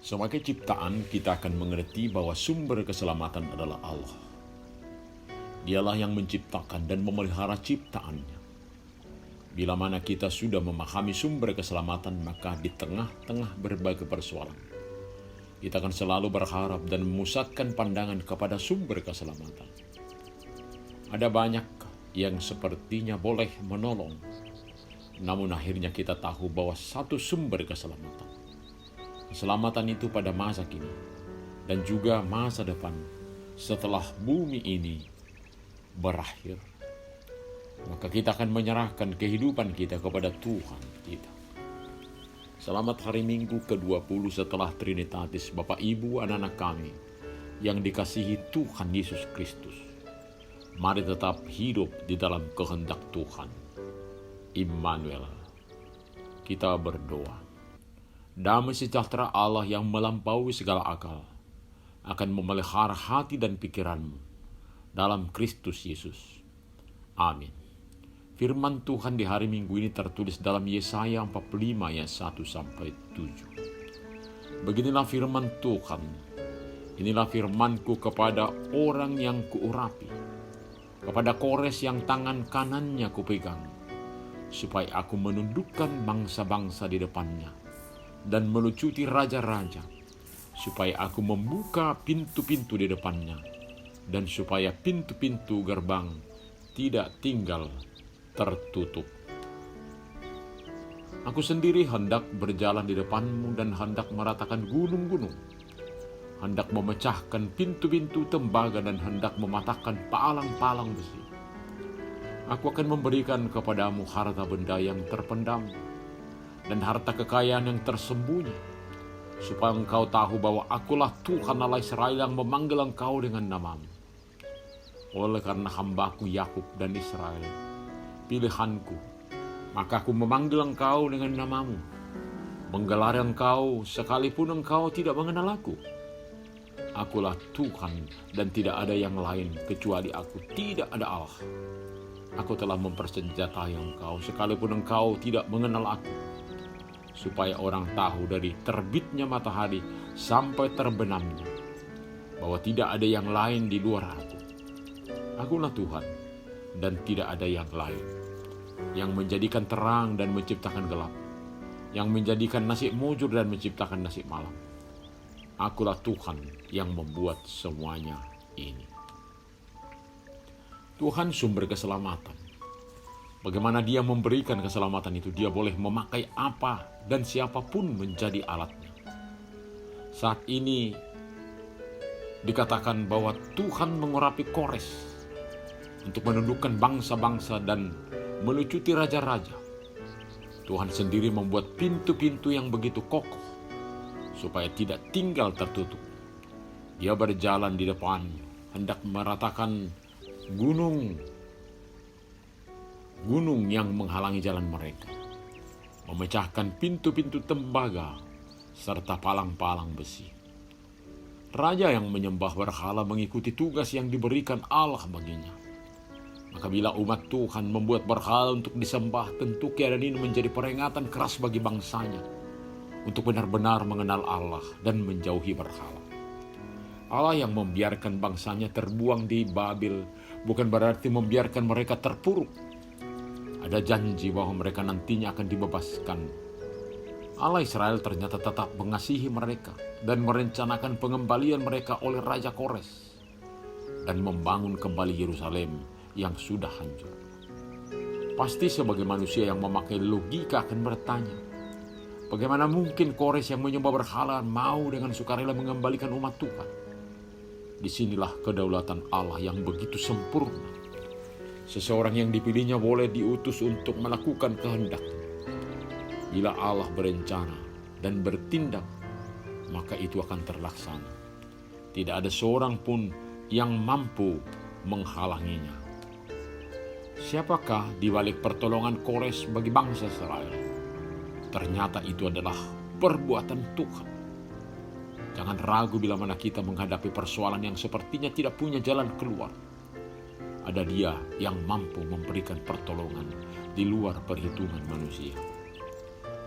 Sebagai ciptaan, kita akan mengerti bahwa sumber keselamatan adalah Allah. Dialah yang menciptakan dan memelihara ciptaannya. Bila mana kita sudah memahami sumber keselamatan, maka di tengah-tengah berbagai persoalan, kita akan selalu berharap dan memusatkan pandangan kepada sumber keselamatan. Ada banyak yang sepertinya boleh menolong, namun akhirnya kita tahu bahwa satu sumber keselamatan. Keselamatan itu pada masa kini dan juga masa depan setelah bumi ini berakhir. Maka kita akan menyerahkan kehidupan kita kepada Tuhan kita. Selamat hari Minggu ke-20 setelah Trinitatis, Bapak Ibu anak-anak kami yang dikasihi Tuhan Yesus Kristus. Mari tetap hidup di dalam kehendak Tuhan. Immanuel. Kita berdoa. Damai sejahtera Allah yang melampaui segala akal akan memelihara hati dan pikiranmu dalam Kristus Yesus. Amin. Firman Tuhan di hari Minggu ini tertulis dalam Yesaya 45 ayat 1-7. Beginilah firman Tuhan. Inilah firmanku kepada orang yang kuurapi, kepada Kores yang tangan kanannya kupegang, supaya aku menundukkan bangsa-bangsa di depannya dan melucuti raja-raja, supaya aku membuka pintu-pintu di depannya, dan supaya pintu-pintu gerbang tidak tinggal tertutup. Aku sendiri hendak berjalan di depanmu dan hendak meratakan gunung-gunung, hendak memecahkan pintu-pintu tembaga dan hendak mematahkan palang-palang besi. Aku akan memberikan kepadamu harta benda yang terpendam dan harta kekayaan yang tersembunyi, supaya engkau tahu bahwa akulah Tuhan Allah Israel yang memanggil engkau dengan namamu. Oleh karena hambaku Yakub dan Israel, pilihanku, maka aku memanggil engkau dengan namamu, menggelar engkau sekalipun engkau tidak mengenal aku. Akulah Tuhan dan tidak ada yang lain kecuali aku, tidak ada Allah. Aku telah mempersenjatai engkau sekalipun engkau tidak mengenal aku, supaya orang tahu dari terbitnya matahari sampai terbenamnya bahwa tidak ada yang lain di luar aku. Akulah Tuhan dan tidak ada yang lain, yang menjadikan terang dan menciptakan gelap, yang menjadikan nasib mujur dan menciptakan nasib malam. Akulah Tuhan yang membuat semuanya ini. Tuhan sumber keselamatan. Bagaimana Dia memberikan keselamatan itu? Dia boleh memakai apa dan siapapun menjadi alatnya. Saat ini dikatakan bahwa Tuhan mengurapi Kores untuk menundukkan bangsa-bangsa dan melucuti raja-raja. Tuhan sendiri membuat pintu-pintu yang begitu kokoh supaya tidak tinggal tertutup. Dia berjalan di depan, hendak meratakan gunung yang menghalangi jalan mereka, memecahkan pintu-pintu tembaga serta palang-palang besi. Raja yang menyembah berhala mengikuti tugas yang diberikan Allah baginya. Maka bila umat Tuhan membuat berhala untuk disembah, tentu keadaan ini menjadi peringatan keras bagi bangsanya untuk benar-benar mengenal Allah dan menjauhi berhala. Allah yang membiarkan bangsanya terbuang di Babel bukan berarti membiarkan mereka terpuruk. Ada janji bahwa mereka nantinya akan dibebaskan. Allah Israel ternyata tetap mengasihi mereka dan merencanakan pengembalian mereka oleh Raja Kores dan membangun kembali Yerusalem yang sudah hancur. Pasti sebagai manusia yang memakai logika akan bertanya, bagaimana mungkin Kores yang menyembah berhala mau dengan sukarela mengembalikan umat Tuhan? Disinilah kedaulatan Allah yang begitu sempurna. Seseorang yang dipilihnya boleh diutus untuk melakukan kehendaknya. Bila Allah berencana dan bertindak, maka itu akan terlaksana. Tidak ada seorang pun yang mampu menghalanginya. Siapakah di balik pertolongan Kores bagi bangsa Israel? Ternyata itu adalah perbuatan Tuhan. Jangan ragu bila mana kita menghadapi persoalan yang sepertinya tidak punya jalan keluar. Ada Dia yang mampu memberikan pertolongan di luar perhitungan manusia.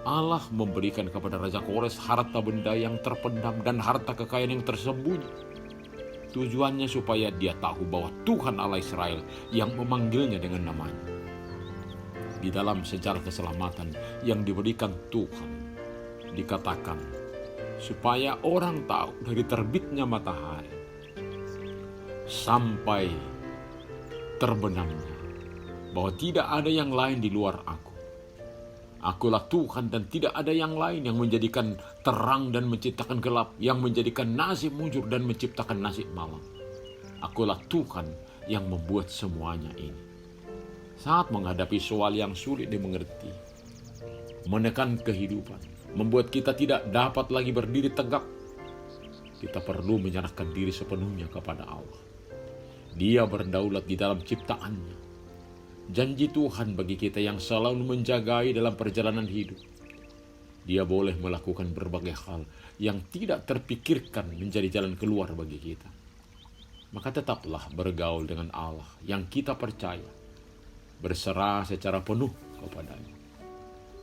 Allah memberikan kepada Raja Kores harta benda yang terpendam dan harta kekayaan yang tersembunyi. Tujuannya supaya dia tahu bahwa Tuhan Allah Israel yang memanggilnya dengan namanya. Di dalam sejarah keselamatan yang diberikan Tuhan, dikatakan supaya orang tahu dari terbitnya matahari sampai terbenamnya bahwa tidak ada yang lain di luar aku. Akulah Tuhan dan tidak ada yang lain yang menjadikan terang dan menciptakan gelap, yang menjadikan nasib mujur dan menciptakan nasib malam. Akulah Tuhan yang membuat semuanya ini. Saat menghadapi soal yang sulit dimengerti, menekan kehidupan, membuat kita tidak dapat lagi berdiri tegak, kita perlu menyerahkan diri sepenuhnya kepada Allah. Dia berdaulat di dalam ciptaannya. Janji Tuhan bagi kita yang selalu menjagai dalam perjalanan hidup. Dia boleh melakukan berbagai hal yang tidak terpikirkan menjadi jalan keluar bagi kita. Maka tetaplah bergaul dengan Allah yang kita percaya, berserah secara penuh kepadanya.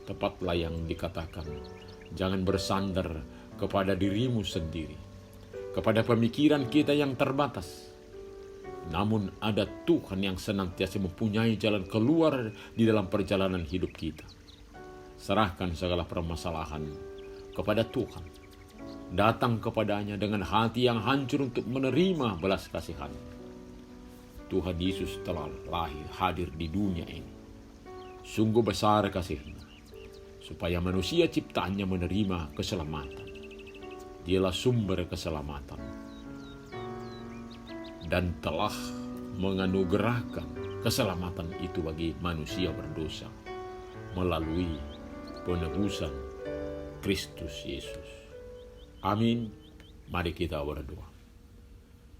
Tepatlah yang dikatakan, jangan bersandar kepada dirimu sendiri, kepada pemikiran kita yang terbatas. Namun ada Tuhan yang senantiasa mempunyai jalan keluar di dalam perjalanan hidup kita. Serahkan segala permasalahan kepada Tuhan. Datang kepadanya dengan hati yang hancur untuk menerima belas kasihan. Tuhan Yesus telah hadir di dunia ini. Sungguh besar kasih-Nya, supaya manusia ciptaannya menerima keselamatan. Dialah sumber keselamatan dan telah menganugerahkan keselamatan itu bagi manusia berdosa melalui penebusan Kristus Yesus. Amin. Mari kita berdoa.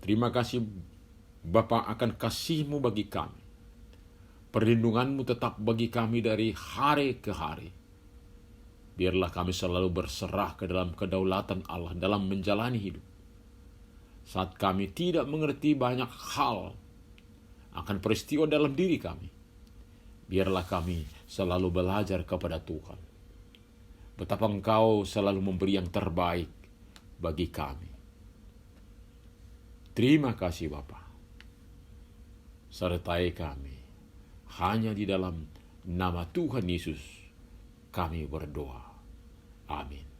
Terima kasih Bapa akan kasih-Mu bagi kami. Perlindungan-Mu tetap bagi kami dari hari ke hari. Biarlah kami selalu berserah ke dalam kedaulatan Allah dalam menjalani hidup. Saat kami tidak mengerti banyak hal akan peristiwa dalam diri kami, biarlah kami selalu belajar kepada Tuhan. Betapa Engkau selalu memberi yang terbaik bagi kami. Terima kasih Bapa. Sertai kami. Hanya di dalam nama Tuhan Yesus kami berdoa. Amin.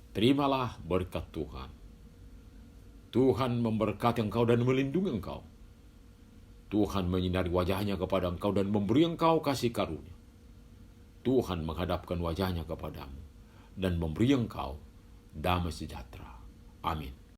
Terimalah berkat Tuhan. Tuhan memberkati engkau dan melindungi engkau. Tuhan menyinari wajahnya kepada engkau dan memberi engkau kasih karunia. Tuhan menghadapkan wajahnya kepadamu dan memberi engkau damai sejahtera. Amin.